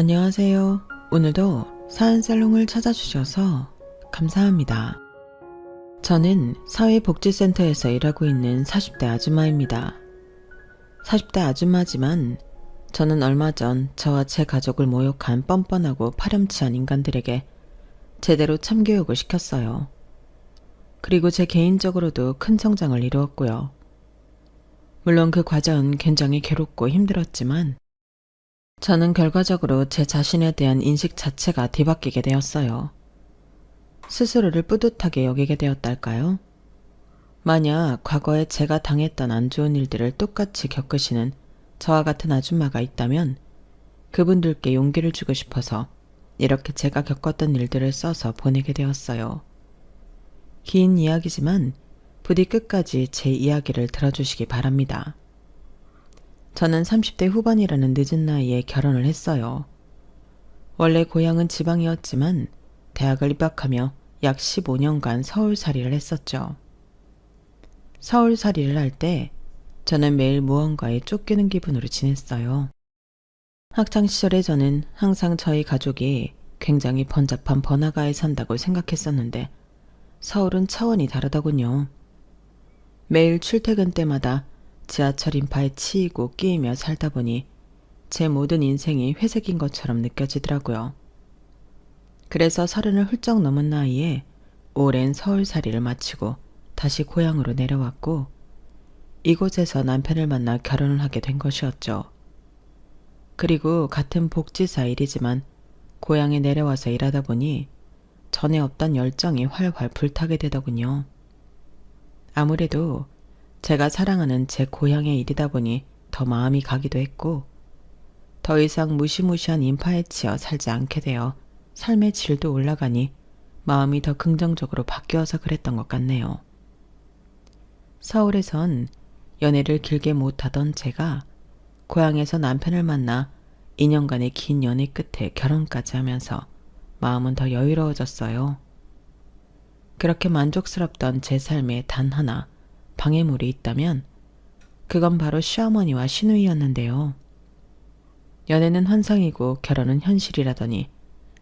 안녕하세요. 오늘도 사연살롱을 찾아주셔서 감사합니다. 저는 사회복지센터에서 일하고 있는 40대 아줌마입니다. 40대 아줌마지만 저는 얼마 전 저와 제 가족을 모욕한 뻔뻔하고 파렴치한 인간들에게 제대로 참교육을 시켰어요. 그리고 제 개인적으로도 큰 성장을 이루었고요. 물론 그 과정은 굉장히 괴롭고 힘들었지만 저는 결과적으로 제 자신에 대한 인식 자체가 뒤바뀌게 되었어요. 스스로를 뿌듯하게 여기게 되었달까요? 만약 과거에 제가 당했던 안 좋은 일들을 똑같이 겪으시는 저와 같은 아줌마가 있다면 그분들께 용기를 주고 싶어서 이렇게 제가 겪었던 일들을 써서 보내게 되었어요. 긴 이야기지만 부디 끝까지 제 이야기를 들어주시기 바랍니다. 저는 30대 후반이라는 늦은 나이에 결혼을 했어요. 원래 고향은 지방이었지만 대학을 입학하며 약 15년간 서울살이를 했었죠. 서울살이를 할 때 저는 매일 무언가에 쫓기는 기분으로 지냈어요. 학창시절에 저는 항상 저희 가족이 굉장히 번잡한 번화가에 산다고 생각했었는데 서울은 차원이 다르더군요. 매일 출퇴근 때마다 지하철 인파에 치이고 끼이며 살다 보니 제 모든 인생이 회색인 것처럼 느껴지더라고요. 그래서 30을 훌쩍 넘은 나이에 오랜 서울살이를 마치고 다시 고향으로 내려왔고 이곳에서 남편을 만나 결혼을 하게 된 것이었죠. 그리고 같은 복지사 일이지만 고향에 내려와서 일하다 보니 전에 없던 열정이 활활 불타게 되더군요. 아무래도 제가 사랑하는 제 고향의 일이다 보니 더 마음이 가기도 했고 더 이상 무시무시한 인파에 치여 살지 않게 되어 삶의 질도 올라가니 마음이 더 긍정적으로 바뀌어서 그랬던 것 같네요. 서울에선 연애를 길게 못하던 제가 고향에서 남편을 만나 2년간의 긴 연애 끝에 결혼까지 하면서 마음은 더 여유로워졌어요. 그렇게 만족스럽던 제 삶에 단 하나 방해물이 있다면 그건 바로 시어머니와 시누이였는데요. 연애는 환상이고 결혼은 현실이라더니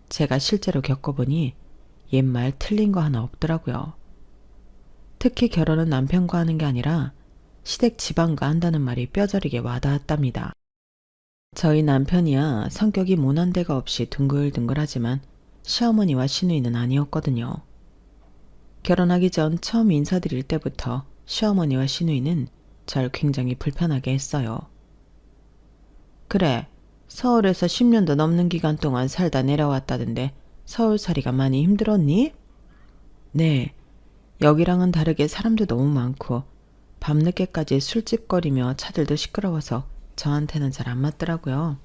제가 실제로 겪어보니 옛말 틀린 거 하나 없더라고요. 특히 결혼은 남편과 하는 게 아니라 시댁 집안과 한다는 말이 뼈저리게 와닿았답니다. 저희 남편이야 성격이 모난 데가 없이 둥글둥글하지만 시어머니와 시누이는 아니었거든요. 결혼하기 전 처음 인사드릴 때부터 시어머니와 시누이는 절 굉장히 불편하게 했어요. 그래, 서울에서 10년도 넘는 기간 동안 살다 내려왔다던데 서울살이가 많이 힘들었니? 네, 여기랑은 다르게 사람도 너무 많고 밤늦게까지 술집거리며 차들도 시끄러워서 저한테는 잘 안 맞더라고요.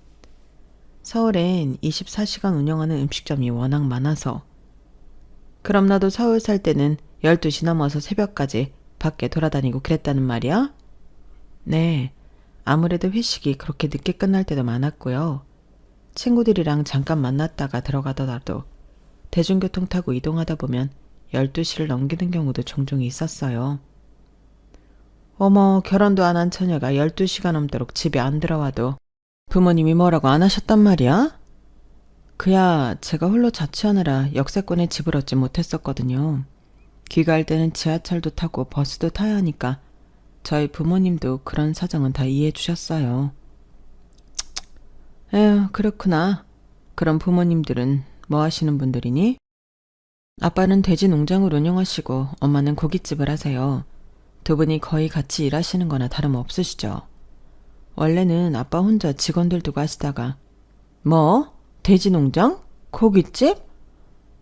서울엔 24시간 운영하는 음식점이 워낙 많아서. 그럼 나도 서울 살 때는 12시 넘어서 새벽까지 밖에 돌아다니고 그랬다는 말이야? 네, 아무래도 회식이 그렇게 늦게 끝날 때도 많았고요. 친구들이랑 잠깐 만났다가 들어가더라도 대중교통 타고 이동하다 보면 12시를 넘기는 경우도 종종 있었어요. 어머, 결혼도 안 한 처녀가 12시가 넘도록 집에 안 들어와도 부모님이 뭐라고 안 하셨단 말이야? 그야 제가 홀로 자취하느라 역세권에 집을 얻지 못했었거든요. 귀가할 때는 지하철도 타고 버스도 타야 하니까 저희 부모님도 그런 사정은 다 이해해 주셨어요. 에휴, 그렇구나. 그럼 부모님들은 뭐 하시는 분들이니? 아빠는 돼지 농장을 운영하시고 엄마는 고깃집을 하세요. 두 분이 거의 같이 일하시는 거나 다름없으시죠. 원래는 아빠 혼자 직원들 두고 하시다가 뭐? 돼지 농장? 고깃집?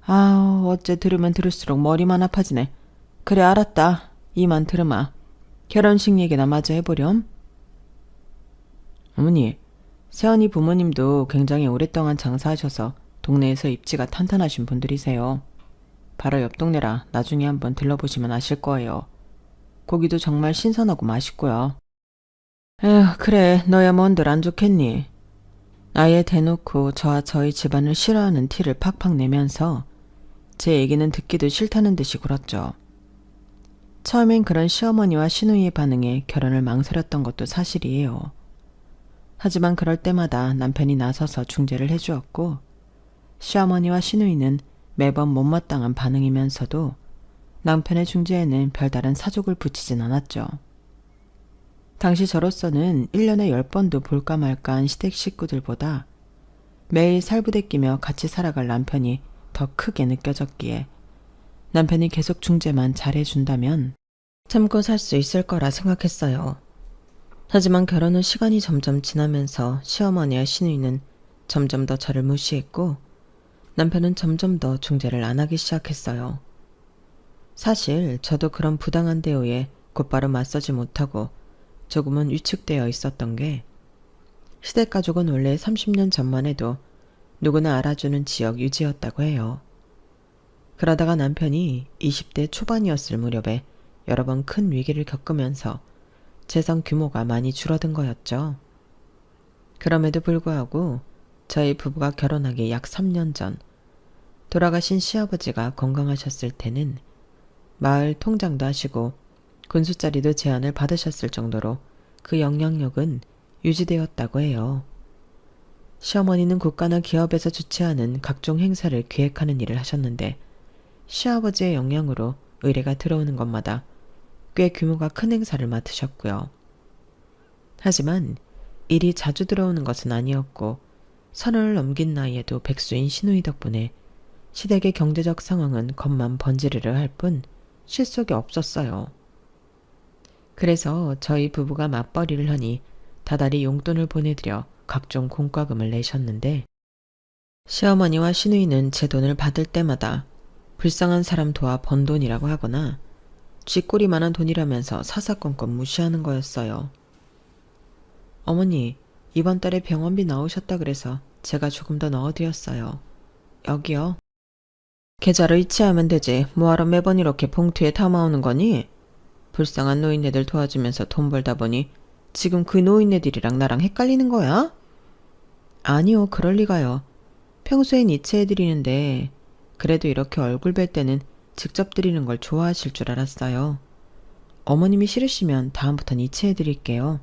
아우, 어째 들으면 들을수록 머리만 아파지네. 그래, 알았다. 이만 들으마. 결혼식 얘기나 마저 해보렴. 어머니, 새언니 부모님도 굉장히 오랫동안 장사하셔서 동네에서 입지가 탄탄하신 분들이세요. 바로 옆 동네라 나중에 한번 들러보시면 아실 거예요. 고기도 정말 신선하고 맛있고요. 에휴, 그래, 너야 뭔들 안 좋겠니? 아예 대놓고 저와 저희 집안을 싫어하는 티를 팍팍 내면서 제 얘기는 듣기도 싫다는 듯이 굴었죠. 처음엔 그런 시어머니와 시누이의 반응에 결혼을 망설였던 것도 사실이에요. 하지만 그럴 때마다 남편이 나서서 중재를 해주었고 시어머니와 시누이는 매번 못마땅한 반응이면서도 남편의 중재에는 별다른 사족을 붙이진 않았죠. 당시 저로서는 1년에 10번도 볼까 말까한 시댁 식구들보다 매일 살부대끼며 같이 살아갈 남편이 더 크게 느껴졌기에 남편이 계속 중재만 잘해준다면 참고 살 수 있을 거라 생각했어요. 하지만 결혼 후 시간이 점점 지나면서 시어머니와 시누이는 점점 더 저를 무시했고 남편은 점점 더 중재를 안 하기 시작했어요. 사실 저도 그런 부당한 대우에 곧바로 맞서지 못하고 조금은 위축되어 있었던 게 시댁 가족은 원래 30년 전만 해도 누구나 알아주는 지역 유지였다고 해요. 그러다가 남편이 20대 초반이었을 무렵에 여러 번 큰 위기를 겪으면서 재산 규모가 많이 줄어든 거였죠. 그럼에도 불구하고 저희 부부가 결혼하기 약 3년 전 돌아가신 시아버지가 건강하셨을 때는 마을 통장도 하시고 군수자리도 제안을 받으셨을 정도로 그 영향력은 유지되었다고 해요. 시어머니는 국가나 기업에서 주최하는 각종 행사를 기획하는 일을 하셨는데 시아버지의 영향으로 의뢰가 들어오는 것마다 꽤 규모가 큰 행사를 맡으셨고요. 하지만 일이 자주 들어오는 것은 아니었고 서른을 넘긴 나이에도 백수인 시누이 덕분에 시댁의 경제적 상황은 겉만 번지르르 할 뿐 실속이 없었어요. 그래서 저희 부부가 맞벌이를 하니 다달이 용돈을 보내드려 각종 공과금을 내셨는데 시어머니와 시누이는 제 돈을 받을 때마다 불쌍한 사람 도와 번 돈이라고 하거나 쥐꼬리만한 돈이라면서 사사건건 무시하는 거였어요. 어머니, 이번 달에 병원비 나오셨다 그래서 제가 조금 더 넣어드렸어요. 여기요. 계좌를 이체하면 되지 뭐하러 매번 이렇게 봉투에 담아오는 거니? 불쌍한 노인네들 도와주면서 돈 벌다 보니 지금 그 노인네들이랑 나랑 헷갈리는 거야? 아니요, 그럴 리가요. 평소엔 이체해드리는데 그래도 이렇게 얼굴 뵐 때는 직접 드리는 걸 좋아하실 줄 알았어요. 어머님이 싫으시면 다음부턴 이체해드릴게요.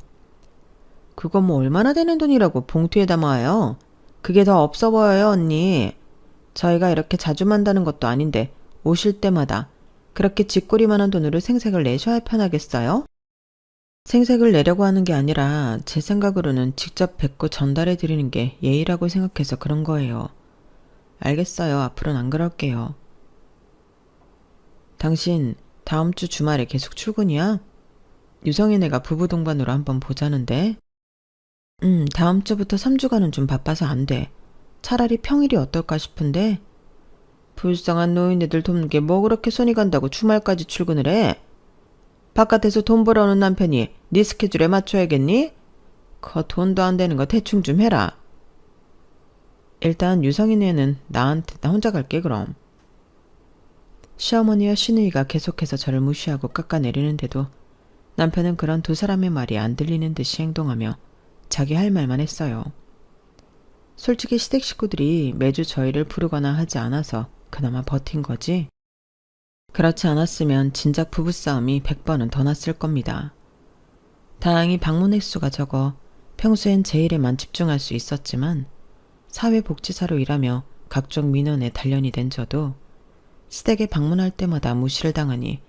그거 뭐 얼마나 되는 돈이라고 봉투에 담아요? 그게 더 없어 보여요, 언니. 저희가 이렇게 자주 만다는 것도 아닌데 오실 때마다 그렇게 쥐꼬리만한 돈으로 생색을 내셔야 편하겠어요? 생색을 내려고 하는 게 아니라 제 생각으로는 직접 뵙고 전달해 드리는 게 예의라고 생각해서 그런 거예요. 알겠어요. 앞으로는 안 그럴게요. 당신 다음 주 주말에 계속 출근이야? 유성이네가 부부 동반으로 한번 보자는데. 다음 주부터 3주간은 좀 바빠서 안 돼. 차라리 평일이 어떨까 싶은데. 불쌍한 노인네들 돕는 게 뭐 그렇게 손이 간다고 주말까지 출근을 해? 바깥에서 돈 벌어오는 남편이 네 스케줄에 맞춰야겠니? 거 돈도 안 되는 거 대충 좀 해라. 일단 유성이네는 나한테 나 혼자 갈게 그럼. 시어머니와 시누이가 계속해서 저를 무시하고 깎아내리는데도 남편은 그런 두 사람의 말이 안 들리는 듯이 행동하며 자기 할 말만 했어요. 솔직히 시댁 식구들이 매주 저희를 부르거나 하지 않아서 그나마 버틴 거지. 그렇지 않았으면 진작 부부싸움이 100번은 더 났을 겁니다. 다행히 방문 횟수가 적어 평소엔 제 일에만 집중할 수 있었지만 사회복지사로 일하며 각종 민원에 단련이 된 저도 시댁에 방문할 때마다 무시를 당하니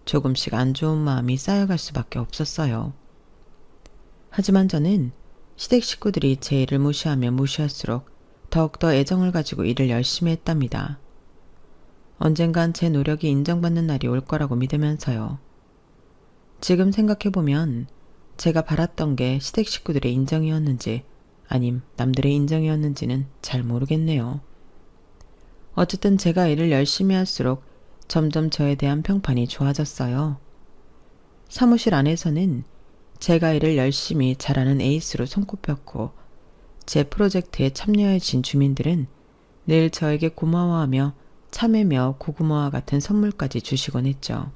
조금씩 안 좋은 마음이 쌓여갈 수밖에 없었어요. 하지만 저는 시댁 식구들이 제 일을 무시하면 무시할수록 더욱더 애정을 가지고 일을 열심히 했답니다. 언젠간 제 노력이 인정받는 날이 올 거라고 믿으면서요. 지금 생각해보면 제가 바랐던 게 시댁 식구들의 인정이었는지 아님 남들의 인정이었는지는 잘 모르겠네요. 어쨌든 제가 일을 열심히 할수록 점점 저에 대한 평판이 좋아졌어요. 사무실 안에서는 제가 일을 열심히 잘하는 에이스로 손꼽혔고 제 프로젝트에 참여해준 주민들은 늘 저에게 고마워하며 참외며 고구마와 같은 선물까지 주시곤 했죠.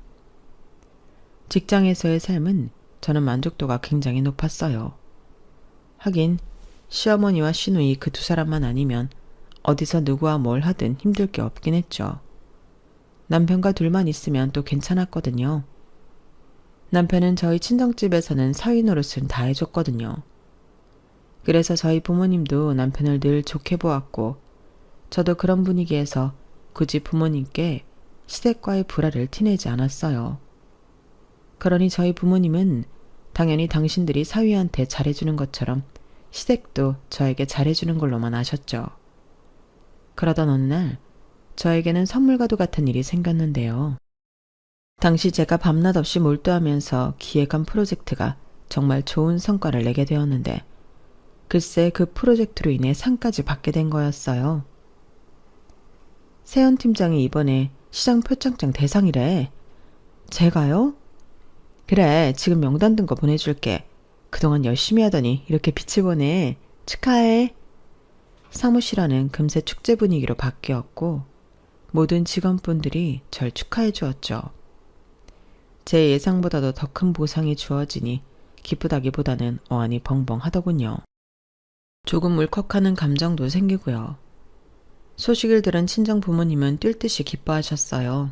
직장에서의 삶은 저는 만족도가 굉장히 높았어요. 하긴 시어머니와 시누이 그 두 사람만 아니면 어디서 누구와 뭘 하든 힘들 게 없긴 했죠. 남편과 둘만 있으면 또 괜찮았거든요. 남편은 저희 친정집에서는 사위 노릇은 다 해줬거든요. 그래서 저희 부모님도 남편을 늘 좋게 보았고 저도 그런 분위기에서 굳이 부모님께 시댁과의 불화를 티내지 않았어요. 그러니 저희 부모님은 당연히 당신들이 사위한테 잘해주는 것처럼 시댁도 저에게 잘해주는 걸로만 아셨죠. 그러던 어느 날 저에게는 선물과도 같은 일이 생겼는데요. 당시 제가 밤낮 없이 몰두하면서 기획한 프로젝트가 정말 좋은 성과를 내게 되었는데 글쎄 그 프로젝트로 인해 상까지 받게 된 거였어요. 세연 팀장이 이번에 시장 표창장 대상이래. 제가요? 그래, 지금 명단 든 거 보내줄게. 그동안 열심히 하더니 이렇게 빛을 보네. 축하해. 사무실 안은 금세 축제 분위기로 바뀌었고 모든 직원분들이 절 축하해 주었죠. 제 예상보다도 더 큰 보상이 주어지니 기쁘다기보다는 어안이 벙벙하더군요. 조금 울컥하는 감정도 생기고요. 소식을 들은 친정 부모님은 뛸 듯이 기뻐하셨어요.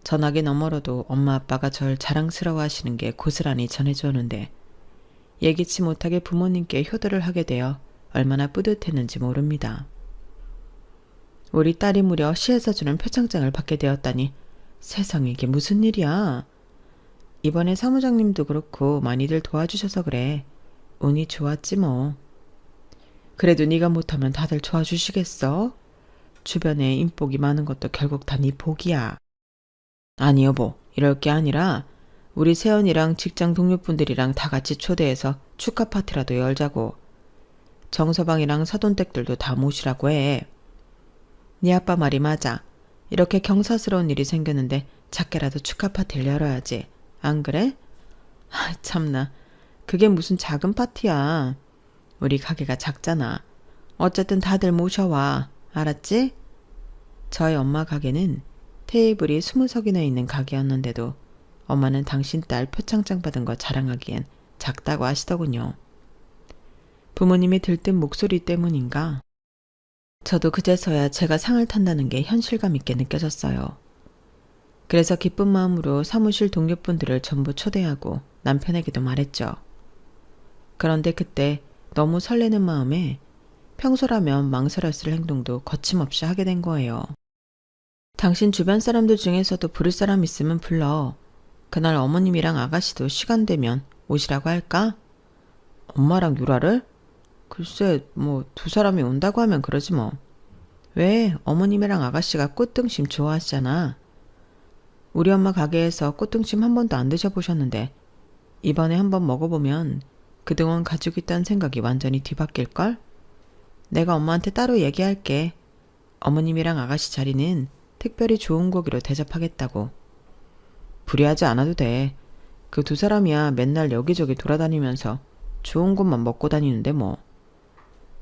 전화기 너머로도 엄마 아빠가 절 자랑스러워 하시는 게 고스란히 전해주었는데 예기치 못하게 부모님께 효도를 하게 되어 얼마나 뿌듯했는지 모릅니다. 우리 딸이 무려 시에서 주는 표창장을 받게 되었다니 세상에 이게 무슨 일이야. 이번에 사무장님도 그렇고 많이들 도와주셔서 그래. 운이 좋았지 뭐. 그래도 네가 못하면 다들 도와주시겠어? 주변에 인복이 많은 것도 결국 다 네 복이야. 아니 여보, 이럴 게 아니라 우리 세연이랑 직장 동료분들이랑 다 같이 초대해서 축하 파티라도 열자고. 정서방이랑 사돈댁들도 다 모시라고 해. 네 아빠 말이 맞아. 이렇게 경사스러운 일이 생겼는데 작게라도 축하 파티를 열어야지. 안 그래? 아 참나. 그게 무슨 작은 파티야. 우리 가게가 작잖아. 어쨌든 다들 모셔와. 알았지? 저희 엄마 가게는 테이블이 20석이나 있는 가게였는데도 엄마는 당신 딸 표창장 받은 거 자랑하기엔 작다고 하시더군요. 부모님의 들뜬 목소리 때문인가? 저도 그제서야 제가 상을 탄다는 게 현실감 있게 느껴졌어요. 그래서 기쁜 마음으로 사무실 동료분들을 전부 초대하고 남편에게도 말했죠. 그런데 그때 너무 설레는 마음에 평소라면 망설였을 행동도 거침없이 하게 된 거예요. 당신 주변 사람들 중에서도 부를 사람 있으면 불러. 그날 어머님이랑 아가씨도 시간 되면 오시라고 할까? 엄마랑 유라를? 글쎄 뭐 두 사람이 온다고 하면 그러지 뭐. 왜? 어머님이랑 아가씨가 꽃등심 좋아하시잖아. 우리 엄마 가게에서 꽃등심 한 번도 안 드셔보셨는데 이번에 한번 먹어보면 그동안 가지고 있던 생각이 완전히 뒤바뀔걸? 내가 엄마한테 따로 얘기할게. 어머님이랑 아가씨 자리는 특별히 좋은 고기로 대접하겠다고. 불리하지 않아도 돼. 그 두 사람이야 맨날 여기저기 돌아다니면서 좋은 곳만 먹고 다니는데 뭐.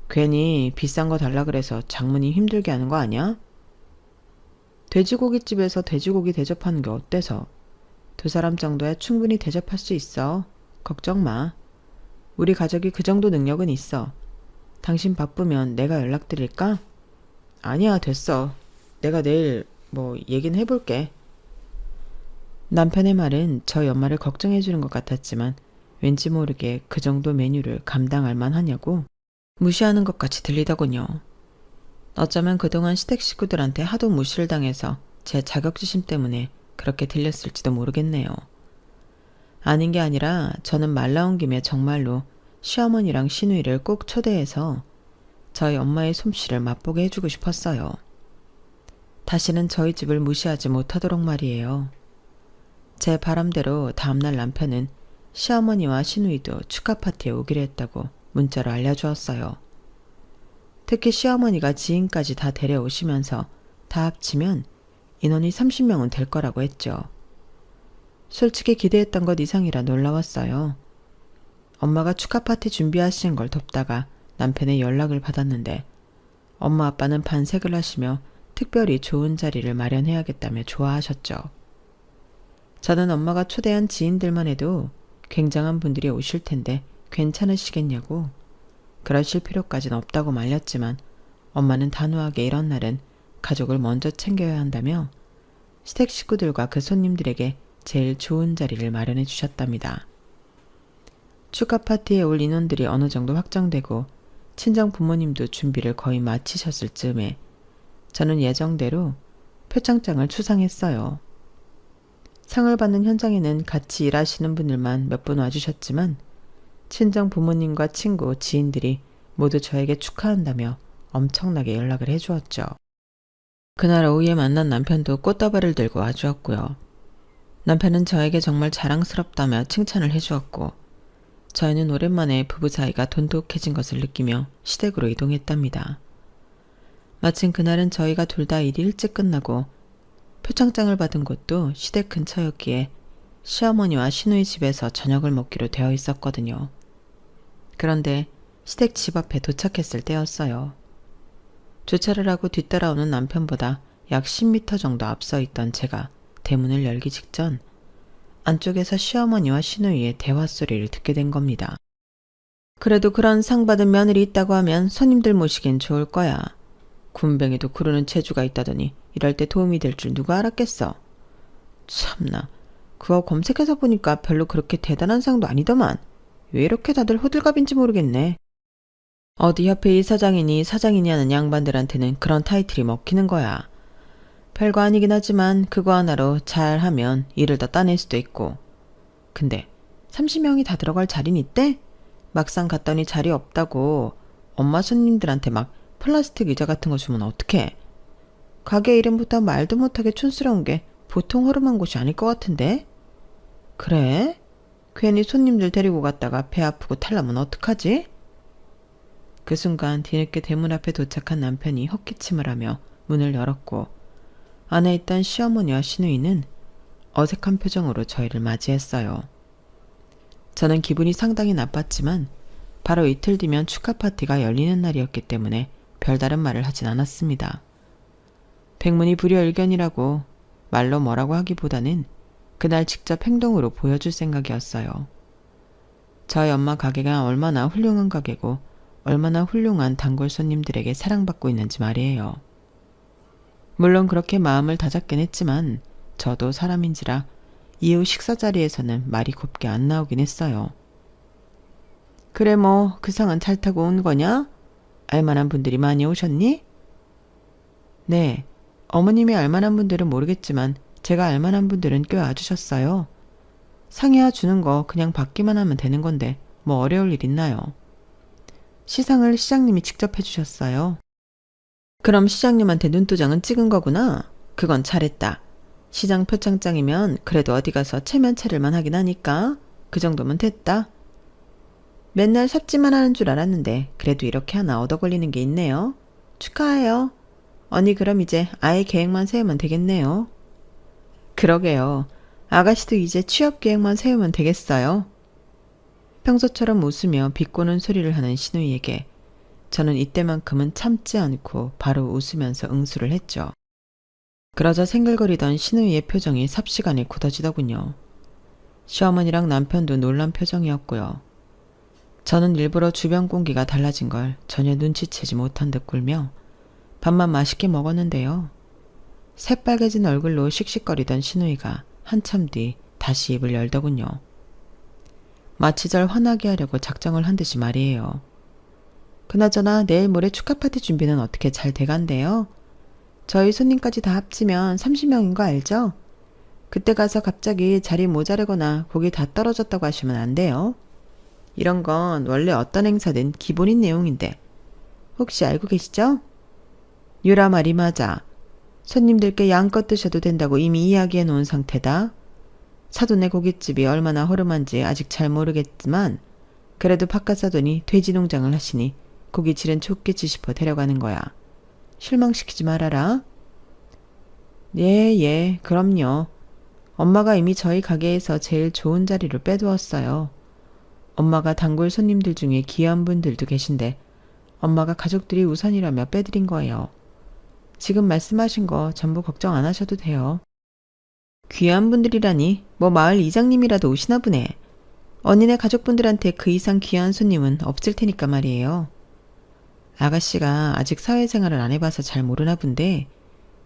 괜히 비싼 거 달라 그래서 장모님 힘들게 하는 거 아니야? 돼지고기집에서 돼지고기 대접하는 게 어때서? 두 사람 정도야 충분히 대접할 수 있어. 걱정 마. 우리 가족이 그 정도 능력은 있어. 당신 바쁘면 내가 연락드릴까? 아니야, 됐어. 내가 내일 얘긴 해볼게. 남편의 말은 저희 엄마를 걱정해주는 것 같았지만 왠지 모르게 그 정도 메뉴를 감당할 만하냐고 무시하는 것 같이 들리더군요. 어쩌면 그동안 시댁 식구들한테 하도 무시를 당해서 제 자격지심 때문에 그렇게 들렸을지도 모르겠네요. 아닌 게 아니라 저는 말 나온 김에 정말로 시어머니랑 시누이를 꼭 초대해서 저희 엄마의 솜씨를 맛보게 해주고 싶었어요. 다시는 저희 집을 무시하지 못하도록 말이에요. 제 바람대로 다음날 남편은 시어머니와 시누이도 축하 파티에 오기로 했다고 문자로 알려주었어요. 특히 시어머니가 지인까지 다 데려오시면서 다 합치면 인원이 30명은 될 거라고 했죠. 솔직히 기대했던 것 이상이라 놀라웠어요. 엄마가 축하 파티 준비하시는 걸 돕다가 남편의 연락을 받았는데 엄마 아빠는 반색을 하시며 특별히 좋은 자리를 마련해야겠다며 좋아하셨죠. 저는 엄마가 초대한 지인들만 해도 굉장한 분들이 오실 텐데 괜찮으시겠냐고 그러실 필요까진 없다고 말렸지만 엄마는 단호하게 이런 날은 가족을 먼저 챙겨야 한다며 시댁 식구들과 그 손님들에게 제일 좋은 자리를 마련해 주셨답니다. 축하 파티에 올 인원들이 어느 정도 확정되고 친정 부모님도 준비를 거의 마치셨을 즈음에 저는 예정대로 표창장을 추상했어요. 상을 받는 현장에는 같이 일하시는 분들만 몇 분 와주셨지만 친정 부모님과 친구, 지인들이 모두 저에게 축하한다며 엄청나게 연락을 해주었죠. 그날 오후에 만난 남편도 꽃다발을 들고 와주었고요. 남편은 저에게 정말 자랑스럽다며 칭찬을 해주었고 저희는 오랜만에 부부 사이가 돈독해진 것을 느끼며 시댁으로 이동했답니다. 마침 그날은 저희가 둘 다 일이 일찍 끝나고 표창장을 받은 곳도 시댁 근처였기에 시어머니와 시누이 집에서 저녁을 먹기로 되어 있었거든요. 그런데 시댁 집 앞에 도착했을 때였어요. 주차를 하고 뒤따라오는 남편보다 약 10m 정도 앞서 있던 제가 대문을 열기 직전 안쪽에서 시어머니와 시누이의 대화 소리를 듣게 된 겁니다. 그래도 그런 상 받은 며느리 있다고 하면 손님들 모시긴 좋을 거야. 군뱅이도 구르는 재주가 있다더니 이럴 때 도움이 될 줄 누가 알았겠어. 참나, 그거 검색해서 보니까 별로 그렇게 대단한 상도 아니더만. 왜 이렇게 다들 호들갑인지 모르겠네. 어디 협회 이사장이니 사장이니 하는 양반들한테는 그런 타이틀이 먹히는 거야. 별거 아니긴 하지만 그거 하나로 잘하면 일을 더 따낼 수도 있고. 근데 30명이 다 들어갈 자리는 있대? 막상 갔더니 자리 없다고 엄마 손님들한테 막 플라스틱 의자 같은 거 주면 어떡해? 가게 이름부터 말도 못하게 촌스러운 게 보통 허름한 곳이 아닐 것 같은데? 그래? 괜히 손님들 데리고 갔다가 배 아프고 탈나면 어떡하지? 그 순간 뒤늦게 대문 앞에 도착한 남편이 헛기침을 하며 문을 열었고 안에 있던 시어머니와 시누이는 어색한 표정으로 저희를 맞이했어요. 저는 기분이 상당히 나빴지만 바로 이틀 뒤면 축하 파티가 열리는 날이었기 때문에 별다른 말을 하진 않았습니다. 백문이 불여일견이라고 말로 뭐라고 하기보다는 그날 직접 행동으로 보여줄 생각이었어요. 저희 엄마 가게가 얼마나 훌륭한 가게고 얼마나 훌륭한 단골 손님들에게 사랑받고 있는지 말이에요. 물론 그렇게 마음을 다잡긴 했지만 저도 사람인지라 이후 식사 자리에서는 말이 곱게 안 나오긴 했어요. 그래 뭐 그 상은 잘 타고 온 거냐? 알만한 분들이 많이 오셨니? 네, 어머님이 알만한 분들은 모르겠지만 제가 알만한 분들은 꽤 와주셨어요. 상이야 주는 거 그냥 받기만 하면 되는 건데 뭐 어려울 일 있나요? 시상을 시장님이 직접 해주셨어요. 그럼 시장님한테 눈도장은 찍은 거구나. 그건 잘했다. 시장 표창장이면 그래도 어디 가서 체면 차릴만 하긴 하니까 그 정도면 됐다. 맨날 삽질만 하는 줄 알았는데 그래도 이렇게 하나 얻어 걸리는 게 있네요. 축하해요. 언니 그럼 이제 아예 계획만 세우면 되겠네요. 그러게요. 아가씨도 이제 취업 계획만 세우면 되겠어요. 평소처럼 웃으며 비꼬는 소리를 하는 시누이에게 저는 이때만큼은 참지 않고 바로 웃으면서 응수를 했죠. 그러자 생글거리던 시누이의 표정이 삽시간에 굳어지더군요. 시어머니랑 남편도 놀란 표정이었고요. 저는 일부러 주변 공기가 달라진 걸 전혀 눈치채지 못한 듯 굴며 밥만 맛있게 먹었는데요. 새빨개진 얼굴로 씩씩거리던 시누이가 한참 뒤 다시 입을 열더군요. 마치 절 화나게 하려고 작정을 한 듯이 말이에요. 그나저나 내일 모레 축하 파티 준비는 어떻게 잘 돼간대요? 저희 손님까지 다 합치면 30명인 거 알죠? 그때 가서 갑자기 자리 모자르거나 고기 다 떨어졌다고 하시면 안 돼요. 이런 건 원래 어떤 행사든 기본인 내용인데 혹시 알고 계시죠? 유라 말이 맞아. 손님들께 양껏 드셔도 된다고 이미 이야기해 놓은 상태다. 사돈의 고깃집이 얼마나 허름한지 아직 잘 모르겠지만 그래도 바깥 사돈이 돼지 농장을 하시니 고기 질은 좋겠지 싶어 데려가는 거야. 실망시키지 말아라. 예, 그럼요. 엄마가 이미 저희 가게에서 제일 좋은 자리를 빼두었어요. 엄마가 단골 손님들 중에 귀한 분들도 계신데 엄마가 가족들이 우선이라며 빼드린 거예요. 지금 말씀하신 거 전부 걱정 안 하셔도 돼요. 귀한 분들이라니 뭐 마을 이장님이라도 오시나 보네. 언니네 가족분들한테 그 이상 귀한 손님은 없을 테니까 말이에요. 아가씨가 아직 사회생활을 안 해봐서 잘 모르나 본데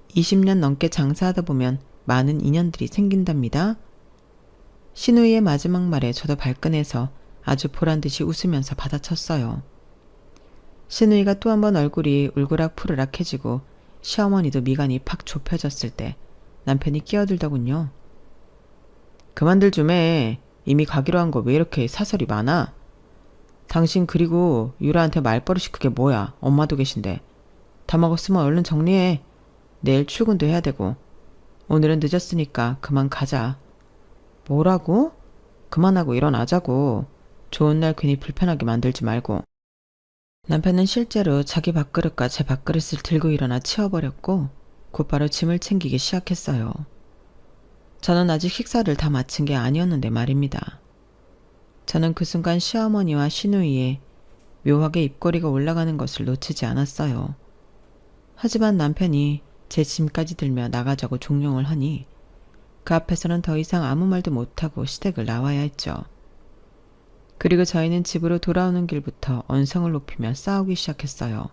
20년 넘게 장사하다 보면 많은 인연들이 생긴답니다. 시누이의 마지막 말에 저도 발끈해서 아주 보란듯이 웃으면서 받아쳤어요. 시누이가 또 한 번 얼굴이 울그락 푸르락해지고 시어머니도 미간이 팍 좁혀졌을 때 남편이 끼어들더군요. 그만들 좀 해. 이미 가기로 한 거 왜 이렇게 사설이 많아? 당신 그리고 유라한테 말버릇이 그게 뭐야. 엄마도 계신데. 다 먹었으면 얼른 정리해. 내일 출근도 해야 되고. 오늘은 늦었으니까 그만 가자. 뭐라고? 그만하고 일어나자고. 좋은 날 괜히 불편하게 만들지 말고. 남편은 실제로 자기 밥그릇과 제 밥그릇을 들고 일어나 치워버렸고 곧바로 짐을 챙기기 시작했어요. 저는 아직 식사를 다 마친 게 아니었는데 말입니다. 저는 그 순간 시어머니와 시누이의 묘하게 입꼬리가 올라가는 것을 놓치지 않았어요. 하지만 남편이 제 짐까지 들며 나가자고 종용을 하니 그 앞에서는 더 이상 아무 말도 못하고 시댁을 나와야 했죠. 그리고 저희는 집으로 돌아오는 길부터 언성을 높이며 싸우기 시작했어요.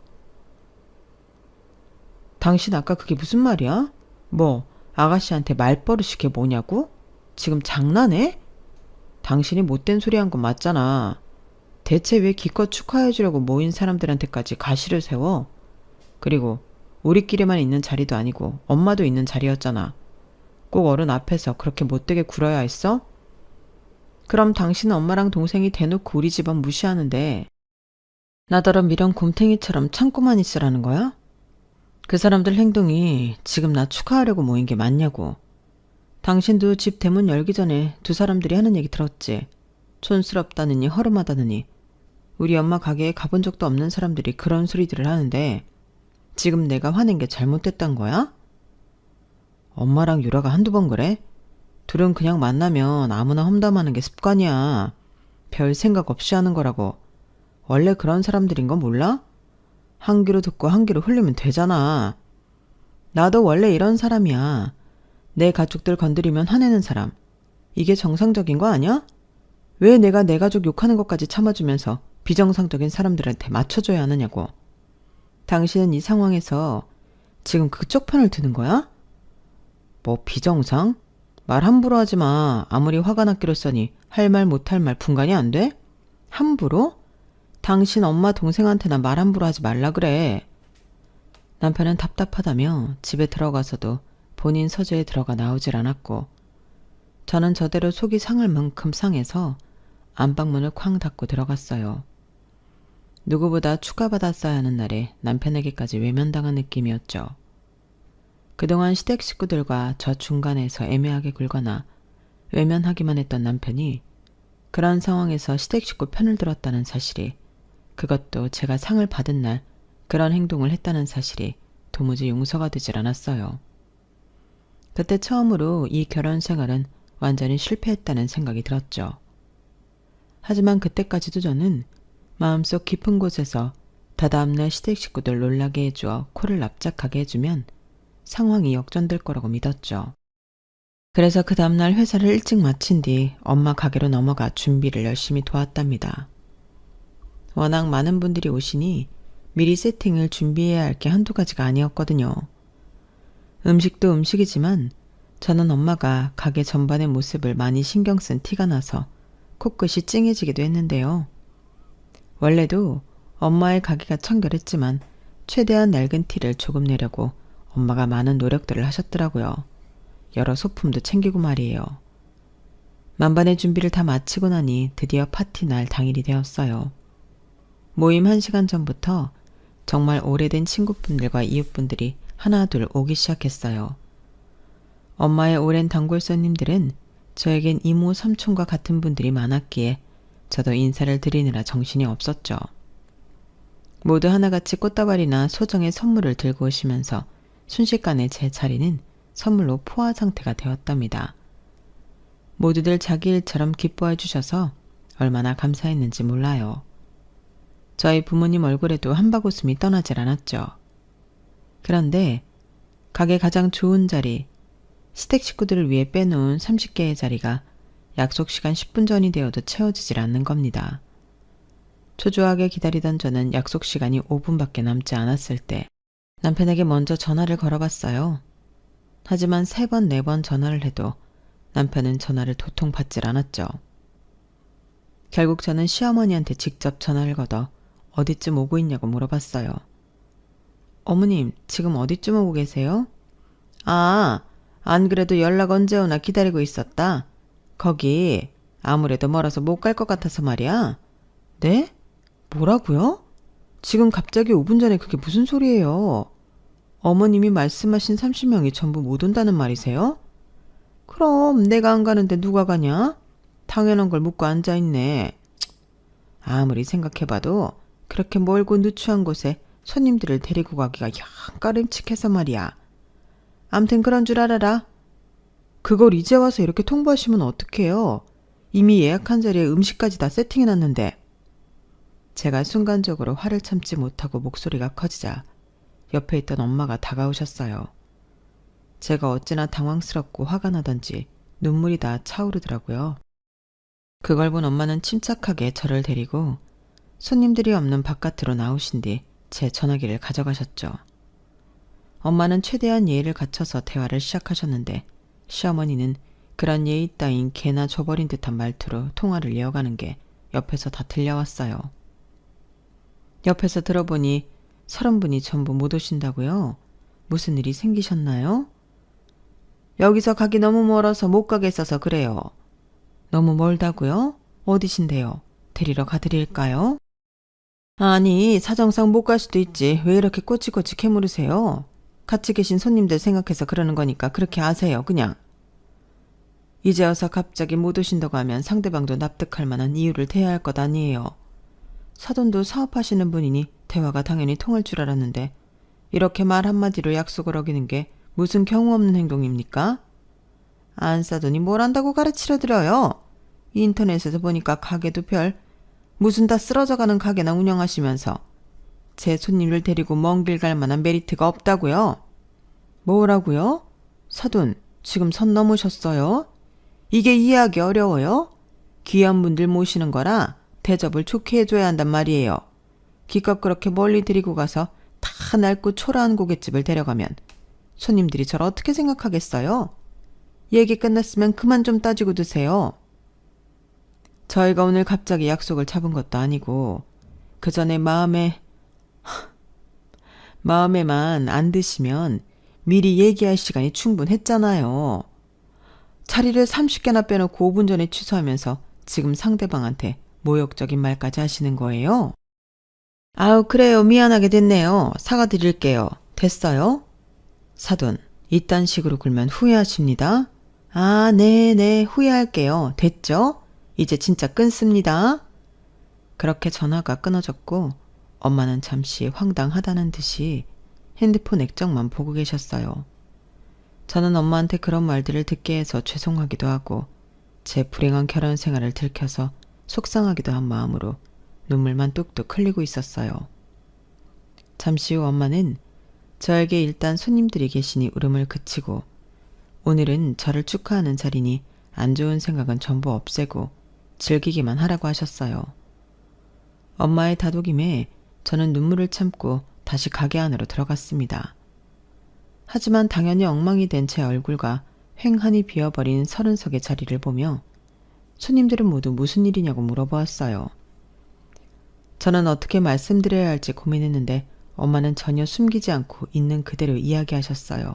당신 아까 그게 무슨 말이야? 뭐 아가씨한테 말버릇이 그게 뭐냐고? 지금 장난해? 당신이 못된 소리 한 건 맞잖아. 대체 왜 기껏 축하해주려고 모인 사람들한테까지 가시를 세워? 그리고 우리끼리만 있는 자리도 아니고 엄마도 있는 자리였잖아. 꼭 어른 앞에서 그렇게 못되게 굴어야 했어? 그럼 당신은 엄마랑 동생이 대놓고 우리 집안 무시하는데 나더러 미련 곰탱이처럼 참고만 있으라는 거야? 그 사람들 행동이 지금 나 축하하려고 모인 게 맞냐고. 당신도 집 대문 열기 전에 두 사람들이 하는 얘기 들었지. 촌스럽다느니 허름하다느니. 우리 엄마 가게에 가본 적도 없는 사람들이 그런 소리들을 하는데 지금 내가 화낸 게 잘못됐단 거야? 엄마랑 유라가 한두 번 그래? 둘은 그냥 만나면 아무나 험담하는 게 습관이야. 별 생각 없이 하는 거라고. 원래 그런 사람들인 거 몰라? 한 귀로 듣고 한 귀로 흘리면 되잖아. 나도 원래 이런 사람이야. 내 가족들 건드리면 화내는 사람. 이게 정상적인 거 아니야? 왜 내가 내 가족 욕하는 것까지 참아주면서 비정상적인 사람들한테 맞춰줘야 하느냐고. 당신은 이 상황에서 지금 그쪽 편을 드는 거야? 뭐 비정상? 말 함부로 하지 마. 아무리 화가 났기로써니 할 말 못할 말 분간이 안 돼? 함부로? 당신 엄마 동생한테나 말 함부로 하지 말라 그래. 남편은 답답하다며 집에 들어가서도 본인 서재에 들어가 나오질 않았고 저는 저대로 속이 상할 만큼 상해서 안방문을 쾅 닫고 들어갔어요. 누구보다 추가받았어야 하는 날에 남편에게까지 외면당한 느낌이었죠. 그동안 시댁 식구들과 저 중간에서 애매하게 굴거나 외면하기만 했던 남편이 그런 상황에서 시댁 식구 편을 들었다는 사실이, 그것도 제가 상을 받은 날 그런 행동을 했다는 사실이 도무지 용서가 되질 않았어요. 그때 처음으로 이 결혼 생활은 완전히 실패했다는 생각이 들었죠. 하지만 그때까지도 저는 마음속 깊은 곳에서 다다음날 시댁 식구들 놀라게 해주어 코를 납작하게 해주면 상황이 역전될 거라고 믿었죠. 그래서 그 다음날 회사를 일찍 마친 뒤 엄마 가게로 넘어가 준비를 열심히 도왔답니다. 워낙 많은 분들이 오시니 미리 세팅을 준비해야 할 게 한두 가지가 아니었거든요. 음식도 음식이지만 저는 엄마가 가게 전반의 모습을 많이 신경 쓴 티가 나서 코끝이 찡해지기도 했는데요. 원래도 엄마의 가게가 청결했지만 최대한 낡은 티를 조금 내려고 엄마가 많은 노력들을 하셨더라고요. 여러 소품도 챙기고 말이에요. 만반의 준비를 다 마치고 나니 드디어 파티 날 당일이 되었어요. 모임 1시간 전부터 정말 오래된 친구분들과 이웃분들이 하나둘 오기 시작했어요. 엄마의 오랜 단골 손님들은 저에겐 이모 삼촌과 같은 분들이 많았기에 저도 인사를 드리느라 정신이 없었죠. 모두 하나같이 꽃다발이나 소정의 선물을 들고 오시면서 순식간에 제 자리는 선물로 포화 상태가 되었답니다. 모두들 자기 일처럼 기뻐해 주셔서 얼마나 감사했는지 몰라요. 저희 부모님 얼굴에도 한바구음이 떠나질 않았죠. 그런데 가게 가장 좋은 자리, 시댁 식구들을 위해 빼놓은 30개의 자리가 약속 시간 10분 전이 되어도 채워지질 않는 겁니다. 초조하게 기다리던 저는 약속 시간이 5분밖에 남지 않았을 때 남편에게 먼저 전화를 걸어봤어요. 하지만 3번, 4번 전화를 해도 남편은 전화를 도통 받질 않았죠. 결국 저는 시어머니한테 직접 전화를 걸어 어디쯤 오고 있냐고 물어봤어요. 어머님, 지금 어디쯤 오고 계세요? 아, 안 그래도 연락 언제 오나 기다리고 있었다. 거기 아무래도 멀어서 못 갈 것 같아서 말이야. 네? 뭐라고요? 지금 갑자기 5분 전에 그게 무슨 소리예요? 어머님이 말씀하신 30명이 전부 못 온다는 말이세요? 그럼 내가 안 가는데 누가 가냐? 당연한 걸 묻고 앉아있네. 아무리 생각해봐도 그렇게 멀고 누추한 곳에 손님들을 데리고 가기가 영 꺼림칙해서 말이야. 암튼 그런 줄 알아라. 그걸 이제 와서 이렇게 통보하시면 어떡해요? 이미 예약한 자리에 음식까지 다 세팅해놨는데. 제가 순간적으로 화를 참지 못하고 목소리가 커지자 옆에 있던 엄마가 다가오셨어요. 제가 어찌나 당황스럽고 화가 나던지 눈물이 다 차오르더라고요. 그걸 본 엄마는 침착하게 저를 데리고 손님들이 없는 바깥으로 나오신 뒤 제 전화기를 가져가셨죠. 엄마는 최대한 예의를 갖춰서 대화를 시작하셨는데 시어머니는 그런 예의 따윈 개나 줘버린 듯한 말투로 통화를 이어가는 게 옆에서 다 들려왔어요. 옆에서 들어보니 30분이 전부 못 오신다고요? 무슨 일이 생기셨나요? 여기서 가기 너무 멀어서 못 가겠어서 그래요. 너무 멀다고요? 어디신데요? 데리러 가드릴까요? 아니, 사정상 못 갈 수도 있지. 왜 이렇게 꼬치꼬치 캐물으세요? 같이 계신 손님들 생각해서 그러는 거니까 그렇게 아세요, 그냥. 이제 와서 갑자기 못 오신다고 하면 상대방도 납득할 만한 이유를 대야 할 것 아니에요. 사돈도 사업하시는 분이니 대화가 당연히 통할 줄 알았는데 이렇게 말 한마디로 약속을 어기는 게 무슨 경우 없는 행동입니까? 안 사돈이 뭘 안다고 가르치려 들어요. 인터넷에서 보니까 가게도 별 무슨 다 쓰러져가는 가게나 운영하시면서 제 손님을 데리고 먼 길 갈 만한 메리트가 없다고요? 뭐라고요? 사돈, 지금 선 넘으셨어요? 이게 이해하기 어려워요? 귀한 분들 모시는 거라 대접을 좋게 해줘야 한단 말이에요. 기껏 그렇게 멀리 데리고 가서 다 낡고 초라한 고깃집을 데려가면 손님들이 저를 어떻게 생각하겠어요? 얘기 끝났으면 그만 좀 따지고 드세요. 저희가 오늘 갑자기 약속을 잡은 것도 아니고 그 전에 마음에만 안 드시면 미리 얘기할 시간이 충분했잖아요. 자리를 30개나 빼놓고 5분 전에 취소하면서 지금 상대방한테 모욕적인 말까지 하시는 거예요? 아우, 그래요. 미안하게 됐네요. 사과드릴게요. 됐어요? 사돈, 이딴 식으로 굴면 후회하십니다. 아, 네, 후회할게요. 됐죠? 이제 진짜 끊습니다. 그렇게 전화가 끊어졌고 엄마는 잠시 황당하다는 듯이 핸드폰 액정만 보고 계셨어요. 저는 엄마한테 그런 말들을 듣게 해서 죄송하기도 하고 제 불행한 결혼 생활을 들켜서 속상하기도 한 마음으로 눈물만 뚝뚝 흘리고 있었어요. 잠시 후 엄마는 저에게 일단 손님들이 계시니 울음을 그치고 오늘은 저를 축하하는 자리니 안 좋은 생각은 전부 없애고 즐기기만 하라고 하셨어요. 엄마의 다독임에 저는 눈물을 참고 다시 가게 안으로 들어갔습니다. 하지만 당연히 엉망이 된 제 얼굴과 횡하니 비어버린 30석의 자리를 보며 손님들은 모두 무슨 일이냐고 물어보았어요. 저는 어떻게 말씀드려야 할지 고민했는데 엄마는 전혀 숨기지 않고 있는 그대로 이야기하셨어요.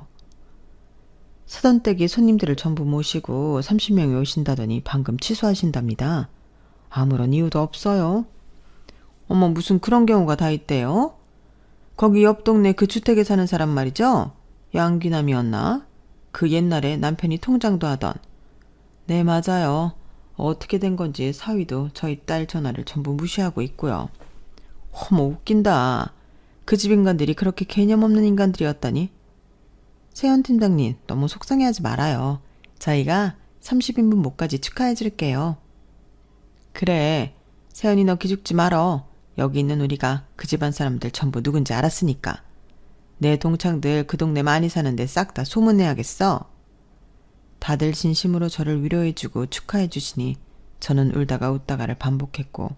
사돈댁이 손님들을 전부 모시고 30명이 오신다더니 방금 취소하신답니다. 아무런 이유도 없어요. 어머, 무슨 그런 경우가 다 있대요? 거기 옆 동네 그 주택에 사는 사람 말이죠? 양귀남이었나? 그 옛날에 남편이 통장도 하던. 네, 맞아요. 어떻게 된 건지 사위도 저희 딸 전화를 전부 무시하고 있고요. 어머, 웃긴다. 그 집 인간들이 그렇게 개념 없는 인간들이었다니. 세연 팀장님, 너무 속상해하지 말아요. 저희가 30인분 못까지 축하해줄게요. 그래, 세연이 너 기죽지 말어. 여기 있는 우리가 그 집안 사람들 전부 누군지 알았으니까. 내 동창들 그 동네 많이 사는데 싹 다 소문내야겠어. 다들 진심으로 저를 위로해주고 축하해주시니 저는 울다가 웃다가를 반복했고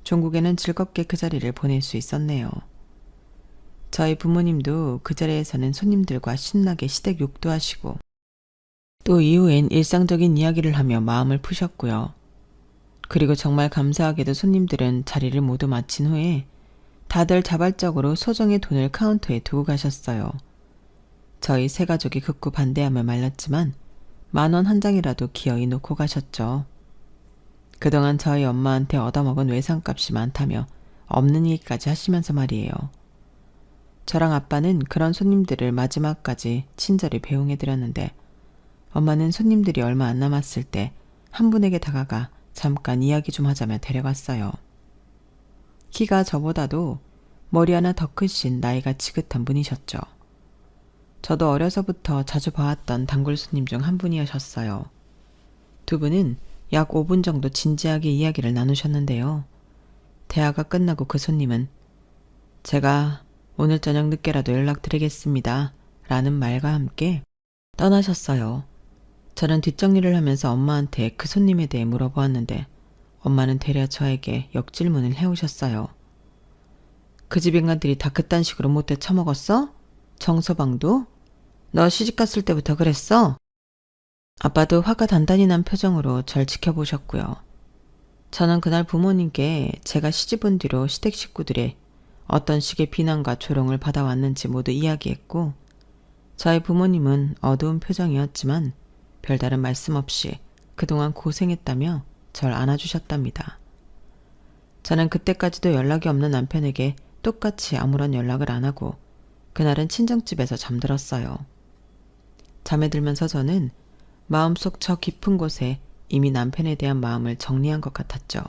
종국에는 즐겁게 그 자리를 보낼 수 있었네요. 저희 부모님도 그 자리에서는 손님들과 신나게 시댁 욕도 하시고 또 이후엔 일상적인 이야기를 하며 마음을 푸셨고요. 그리고 정말 감사하게도 손님들은 자리를 모두 마친 후에 다들 자발적으로 소정의 돈을 카운터에 두고 가셨어요. 저희 세 가족이 극구 반대하며 말렸지만 10,000원 한 장이라도 기어이 놓고 가셨죠. 그동안 저희 엄마한테 얻어먹은 외상값이 많다며 없는 얘기까지 하시면서 말이에요. 저랑 아빠는 그런 손님들을 마지막까지 친절히 배웅해드렸는데 엄마는 손님들이 얼마 안 남았을 때 한 분에게 다가가 잠깐 이야기 좀 하자며 데려갔어요. 키가 저보다도 머리 하나 더 크신 나이가 지긋한 분이셨죠. 저도 어려서부터 자주 봐왔던 단골 손님 중 한 분이셨어요. 두 분은 약 5분 정도 진지하게 이야기를 나누셨는데요. 대화가 끝나고 그 손님은 제가 오늘 저녁 늦게라도 연락드리겠습니다 라는 말과 함께 떠나셨어요. 저는 뒷정리를 하면서 엄마한테 그 손님에 대해 물어보았는데 엄마는 되려 저에게 역질문을 해오셨어요. 그 집 인간들이 다 그딴 식으로 못돼 처먹었어? 정서방도? 너 시집갔을 때부터 그랬어? 아빠도 화가 단단히 난 표정으로 절 지켜보셨고요. 저는 그날 부모님께 제가 시집 온 뒤로 시댁 식구들의 어떤 식의 비난과 조롱을 받아왔는지 모두 이야기했고 저희 부모님은 어두운 표정이었지만 별다른 말씀 없이 그동안 고생했다며 절 안아주셨답니다. 저는 그때까지도 연락이 없는 남편에게 똑같이 아무런 연락을 안 하고 그날은 친정집에서 잠들었어요. 잠에 들면서 저는 마음속 저 깊은 곳에 이미 남편에 대한 마음을 정리한 것 같았죠.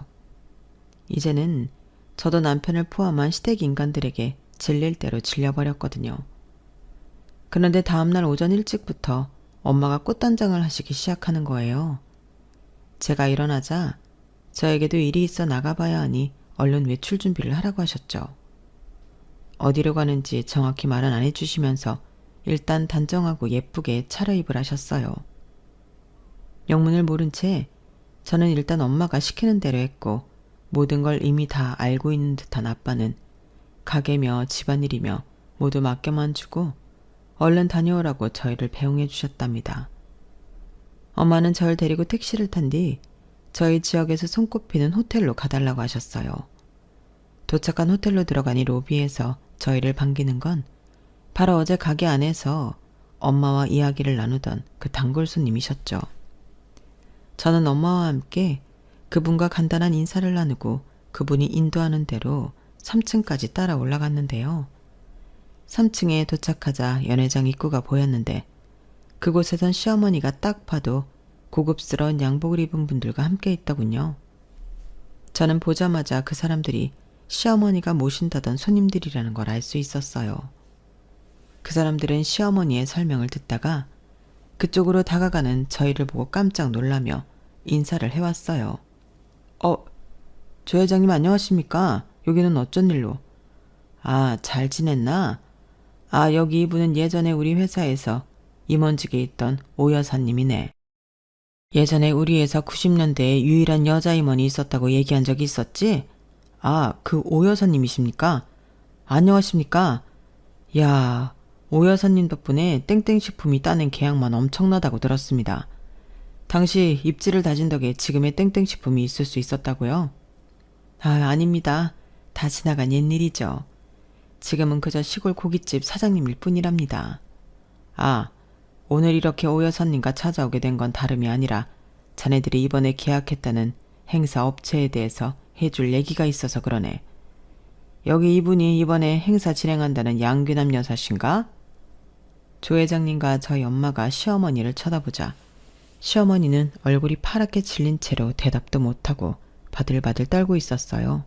이제는 저도 남편을 포함한 시댁 인간들에게 질릴 대로 질려버렸거든요. 그런데 다음날 오전 일찍부터 엄마가 꽃단장을 하시기 시작하는 거예요. 제가 일어나자 저에게도 일이 있어 나가봐야 하니 얼른 외출 준비를 하라고 하셨죠. 어디로 가는지 정확히 말은 안 해주시면서 일단 단정하고 예쁘게 차려입을 하셨어요. 영문을 모른 채 저는 일단 엄마가 시키는 대로 했고 모든 걸 이미 다 알고 있는 듯한 아빠는 가게며 집안일이며 모두 맡겨만 주고 얼른 다녀오라고 저희를 배웅해 주셨답니다. 엄마는 저를 데리고 택시를 탄 뒤 저희 지역에서 손꼽히는 호텔로 가달라고 하셨어요. 도착한 호텔로 들어가니 로비에서 저희를 반기는 건 바로 어제 가게 안에서 엄마와 이야기를 나누던 그 단골 손님이셨죠. 저는 엄마와 함께 그분과 간단한 인사를 나누고 그분이 인도하는 대로 3층까지 따라 올라갔는데요. 3층에 도착하자 연회장 입구가 보였는데 그곳에선 시어머니가 딱 봐도 고급스러운 양복을 입은 분들과 함께 있더군요. 저는 보자마자 그 사람들이 시어머니가 모신다던 손님들이라는 걸 알 수 있었어요. 그 사람들은 시어머니의 설명을 듣다가 그쪽으로 다가가는 저희를 보고 깜짝 놀라며 인사를 해왔어요. 조 회장님 안녕하십니까? 여기는 어쩐 일로? 잘 지냈나? 여기 이분은 예전에 우리 회사에서 임원직에 있던 오 여사님이네. 예전에 우리 회사 90년대에 유일한 여자 임원이 있었다고 얘기한 적이 있었지? 그 오 여사님이십니까? 안녕하십니까? 야, 오 여사님 덕분에 땡땡식품이 따낸 계약만 엄청나다고 들었습니다. 당시 입지를 다진 덕에 지금의 땡땡식품이 있을 수 있었다고요? 아닙니다. 다 지나간 옛일이죠. 지금은 그저 시골 고깃집 사장님일 뿐이랍니다. 오늘 이렇게 오 여사님과 찾아오게 된 건 다름이 아니라 자네들이 이번에 계약했다는 행사 업체에 대해서 해줄 얘기가 있어서 그러네. 여기 이분이 이번에 행사 진행한다는 양귀남 여사신가? 조 회장님과 저희 엄마가 시어머니를 쳐다보자 시어머니는 얼굴이 파랗게 질린 채로 대답도 못하고 바들바들 떨고 있었어요.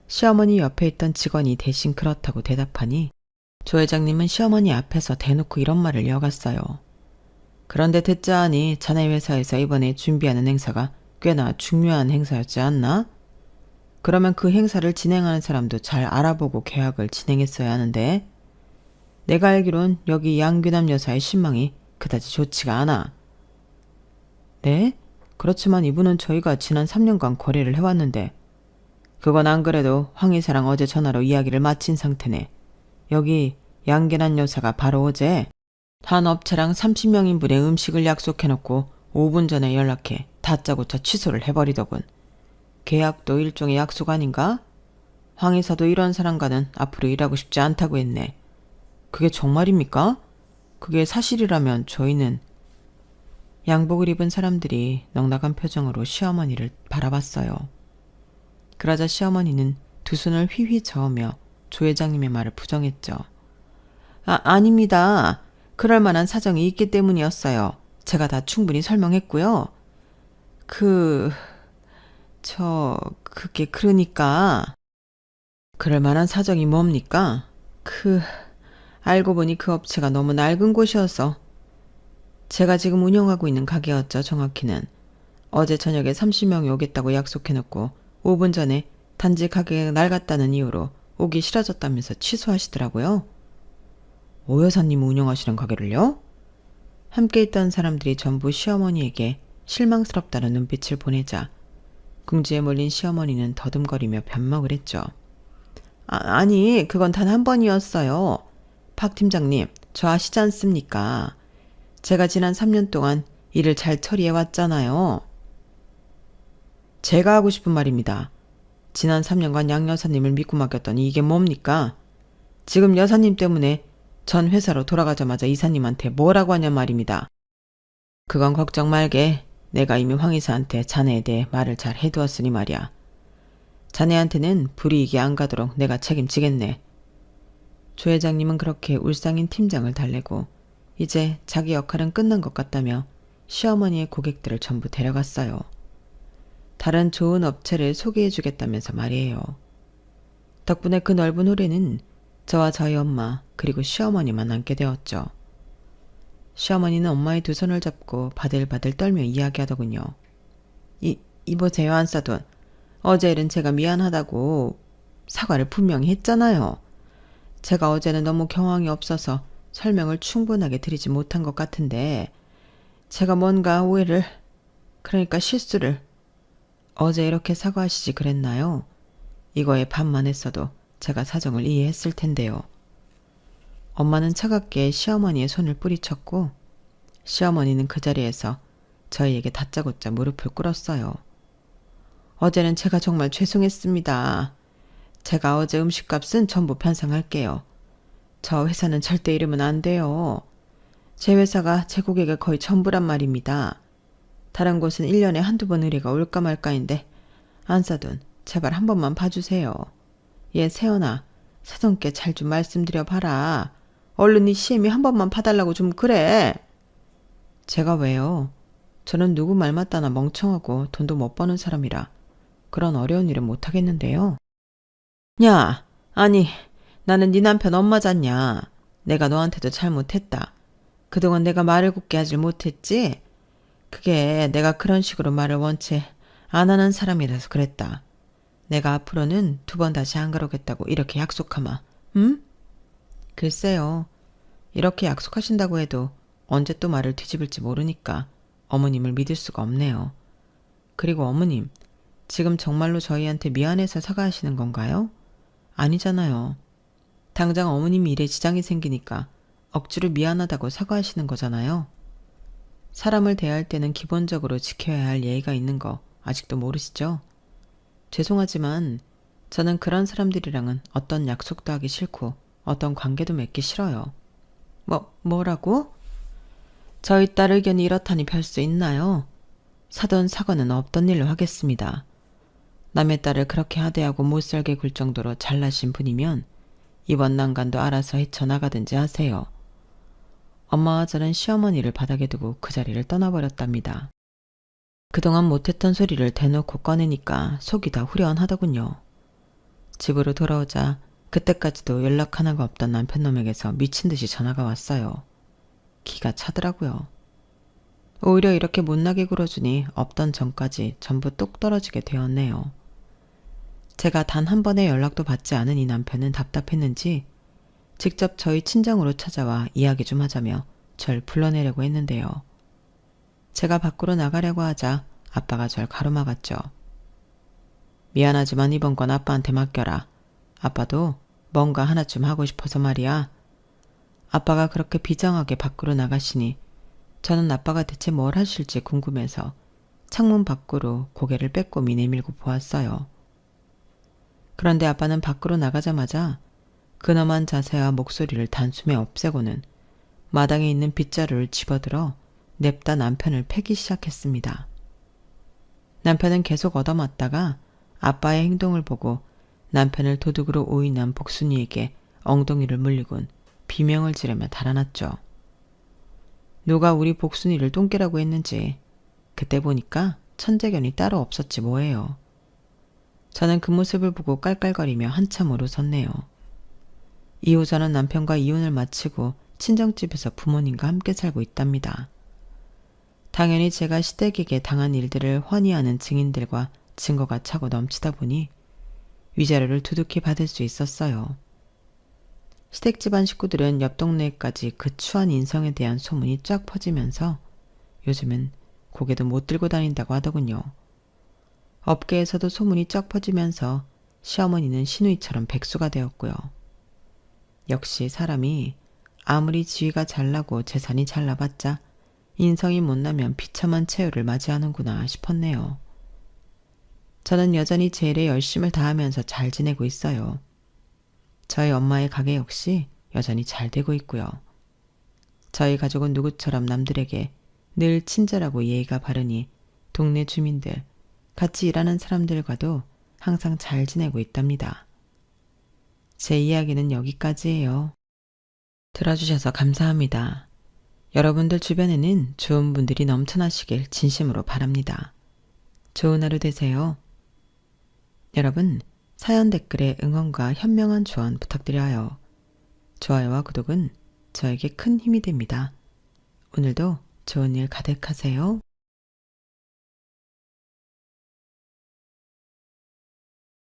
시어머니 옆에 있던 직원이 대신 그렇다고 대답하니 조 회장님은 시어머니 앞에서 대놓고 이런 말을 이어갔어요. 그런데 듣자 하니 자네 회사에서 이번에 준비하는 행사가 꽤나 중요한 행사였지 않나? 그러면 그 행사를 진행하는 사람도 잘 알아보고 계약을 진행했어야 하는데 내가 알기론 여기 양귀남 여사의 신망이 그다지 좋지가 않아. 네? 그렇지만 이분은 저희가 지난 3년간 거래를 해왔는데 그건 안 그래도 황 이사랑 어제 전화로 이야기를 마친 상태네. 여기 양귀남 여사가 바로 어제 한 업체랑 30명인분의 음식을 약속해놓고 5분 전에 연락해 다짜고짜 취소를 해버리더군. 계약도 일종의 약속 아닌가? 황 이사도 이런 사람과는 앞으로 일하고 싶지 않다고 했네. 그게 정말입니까? 그게 사실이라면 저희는... 양복을 입은 사람들이 넉넉한 표정으로 시어머니를 바라봤어요. 그러자 시어머니는 두 손을 휘휘 저으며 조 회장님의 말을 부정했죠. 아닙니다. 그럴 만한 사정이 있기 때문이었어요. 제가 다 충분히 설명했고요. 그게 그러니까... 그럴 만한 사정이 뭡니까? 알고 보니 그 업체가 너무 낡은 곳이어서... 제가 지금 운영하고 있는 가게였죠, 정확히는. 어제 저녁에 30명이 오겠다고 약속해놓고 5분 전에 단지 가게가 낡았다는 이유로 오기 싫어졌다면서 취소하시더라고요. 오 여사님 운영하시는 가게를요? 함께 있던 사람들이 전부 시어머니에게 실망스럽다는 눈빛을 보내자 궁지에 몰린 시어머니는 더듬거리며 변명을 했죠. 아니, 그건 단 한 번이었어요. 박 팀장님, 저 아시지 않습니까? 제가 지난 3년 동안 일을 잘 처리해 왔잖아요. 제가 하고 싶은 말입니다. 지난 3년간 양 여사님을 믿고 맡겼더니 이게 뭡니까? 지금 여사님 때문에 전 회사로 돌아가자마자 이사님한테 뭐라고 하냐 말입니다. 그건 걱정 말게. 내가 이미 황 이사한테 자네에 대해 말을 잘 해두었으니 말이야. 자네한테는 불이익이 안 가도록 내가 책임지겠네. 조 회장님은 그렇게 울상인 팀장을 달래고 이제 자기 역할은 끝난 것 같다며 시어머니의 고객들을 전부 데려갔어요. 다른 좋은 업체를 소개해주겠다면서 말이에요. 덕분에 그 넓은 홀에는 저와 저희 엄마 그리고 시어머니만 앉게 되었죠. 시어머니는 엄마의 두 손을 잡고 바들바들 떨며 이야기하더군요. 이보세요, 안사돈. 어제 일은 제가 미안하다고 사과를 분명히 했잖아요. 제가 어제는 너무 경황이 없어서 설명을 충분하게 드리지 못한 것 같은데 제가 뭔가 오해를, 그러니까 실수를... 어제 이렇게 사과하시지 그랬나요? 이거에 반만 했어도 제가 사정을 이해했을 텐데요. 엄마는 차갑게 시어머니의 손을 뿌리쳤고 시어머니는 그 자리에서 저희에게 다짜고짜 무릎을 꿇었어요. 어제는 제가 정말 죄송했습니다. 제가 어제 음식값은 전부 변상할게요. 저 회사는 절대 이러면 안 돼요. 제 회사가 제 고객의 거의 전부란 말입니다. 다른 곳은 1년에 한두 번 의뢰가 올까 말까인데 안사돈 제발 한 번만 봐주세요. 얘 세연아, 사돈께 잘 좀 말씀드려 봐라. 얼른 이 시애미 한 번만 봐달라고 좀 그래. 제가 왜요? 저는 누구 말 맞다나 멍청하고 돈도 못 버는 사람이라 그런 어려운 일은 못하겠는데요. 야, 아니 나는 네 남편 엄마잖냐. 내가 너한테도 잘못했다. 그동안 내가 말을 곱게 하질 못했지? 그게 내가 그런 식으로 말을 원체 안 하는 사람이라서 그랬다. 내가 앞으로는 2번 다시 안 그러겠다고 이렇게 약속하마. 응? 글쎄요. 이렇게 약속하신다고 해도 언제 또 말을 뒤집을지 모르니까 어머님을 믿을 수가 없네요. 그리고 어머님, 지금 정말로 저희한테 미안해서 사과하시는 건가요? 아니잖아요. 당장 어머님 일에 지장이 생기니까 억지로 미안하다고 사과하시는 거잖아요. 사람을 대할 때는 기본적으로 지켜야 할 예의가 있는 거 아직도 모르시죠? 죄송하지만 저는 그런 사람들이랑은 어떤 약속도 하기 싫고 어떤 관계도 맺기 싫어요. 뭐라고? 저희 딸 의견이 이렇다니 별 수 있나요? 사돈 사과는 없던 일로 하겠습니다. 남의 딸을 그렇게 하대하고 못살게 굴 정도로 잘나신 분이면 이번 난간도 알아서 헤쳐나가든지 하세요. 엄마와 저는 시어머니를 바닥에 두고 그 자리를 떠나버렸답니다. 그동안 못했던 소리를 대놓고 꺼내니까 속이 다 후련하더군요. 집으로 돌아오자 그때까지도 연락 하나가 없던 남편놈에게서 미친 듯이 전화가 왔어요. 기가 차더라고요. 오히려 이렇게 못나게 굴어주니 없던 전까지 전부 똑 떨어지게 되었네요. 제가 단 한 번의 연락도 받지 않은 이 남편은 답답했는지 직접 저희 친정으로 찾아와 이야기 좀 하자며 절 불러내려고 했는데요. 제가 밖으로 나가려고 하자 아빠가 절 가로막았죠. 미안하지만 이번 건 아빠한테 맡겨라. 아빠도 뭔가 하나쯤 하고 싶어서 말이야. 아빠가 그렇게 비장하게 밖으로 나가시니 저는 아빠가 대체 뭘 하실지 궁금해서 창문 밖으로 고개를 빼꼼히 내밀고 보았어요. 그런데 아빠는 밖으로 나가자마자 근엄한 자세와 목소리를 단숨에 없애고는 마당에 있는 빗자루를 집어들어 냅다 남편을 패기 시작했습니다. 남편은 계속 얻어맞다가 아빠의 행동을 보고 남편을 도둑으로 오인한 복순이에게 엉덩이를 물리곤 비명을 지르며 달아났죠. 누가 우리 복순이를 똥개라고 했는지 그때 보니까 천재견이 따로 없었지 뭐예요. 저는 그 모습을 보고 깔깔거리며 한참 웃었네요. 이후 저는 남편과 이혼을 마치고 친정집에서 부모님과 함께 살고 있답니다. 당연히 제가 시댁에게 당한 일들을 훤히 아는 증인들과 증거가 차고 넘치다 보니 위자료를 두둑히 받을 수 있었어요. 시댁 집안 식구들은 옆 동네까지 그 추한 인성에 대한 소문이 쫙 퍼지면서 요즘은 고개도 못 들고 다닌다고 하더군요. 업계에서도 소문이 쫙 퍼지면서 시어머니는 신우이처럼 백수가 되었고요. 역시 사람이 아무리 지위가 잘나고 재산이 잘나봤자 인성이 못나면 비참한 최후를 맞이하는구나 싶었네요. 저는 여전히 제 일에 열심을 다하면서 잘 지내고 있어요. 저희 엄마의 가게 역시 여전히 잘 되고 있고요. 저희 가족은 누구처럼 남들에게 늘 친절하고 예의가 바르니 동네 주민들, 같이 일하는 사람들과도 항상 잘 지내고 있답니다. 제 이야기는 여기까지예요. 들어주셔서 감사합니다. 여러분들 주변에는 좋은 분들이 넘쳐나시길 진심으로 바랍니다. 좋은 하루 되세요. 여러분, 사연 댓글에 응원과 현명한 조언 부탁드려요. 좋아요와 구독은 저에게 큰 힘이 됩니다. 오늘도 좋은 일 가득하세요.